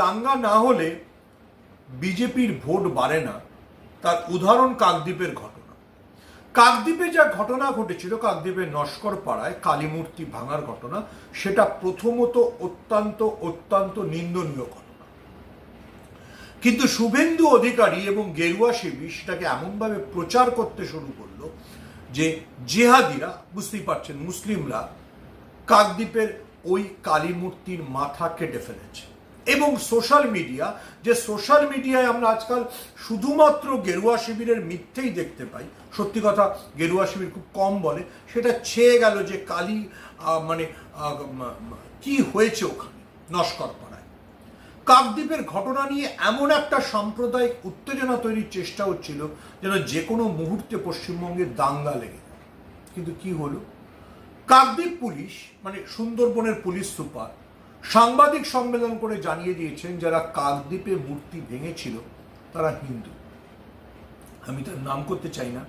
দাঙ্গা না হলে বিজেপির ভোট বাড়ে না, তার উদাহরণ কাকদ্বীপের ঘটনা। কাকদ্বীপে যা ঘটনা ঘটেছিল, কাকদ্বীপের নস্কর পাড়ায় কালী মূর্তি ভাঙার ঘটনা, সেটা প্রথমত অত্যন্ত অত্যন্ত নিন্দনীয় ঘটনা। কিন্তু শুভেন্দু অধিকারী এবং গেরুয়া শিবির সেটাকে এমনভাবে প্রচার করতে শুরু করলো যে জেহাদিরা, বুঝতেই পারছেন, মুসলিমরা কাকদ্বীপের ওই কালী মূর্তির মাথা কেটে ফেলেছে। এবং সোশ্যাল মিডিয়ায় আমরা আজকাল শুধুমাত্র গেরুয়া শিবিরের মিথ্যেই দেখতে পাই। সত্যি কথা, গেরুয়া শিবির খুব কম বলে। সেটা ছেয়ে গেল যে কালী কি হয়েছে ওখানে নস্কর পাড়ায়। কাকদ্বীপের ঘটনা নিয়ে এমন একটা সাম্প্রদায়িক উত্তেজনা তৈরির চেষ্টা হচ্ছিল যেন যে কোনো মুহূর্তে পশ্চিমবঙ্গে দাঙ্গা লেগে যায়। কিন্তু কি হলো, কাকদ্বীপ পুলিশ মানে সুন্দরবনের পুলিশ সুপার সাংবাদিক সম্মেলন করে জানিয়ে দিয়েছেন যারা কাকদ্বীপে মূর্তি ভেঙেছিল তারা হিন্দু। আমি তার নাম করতে চাই না।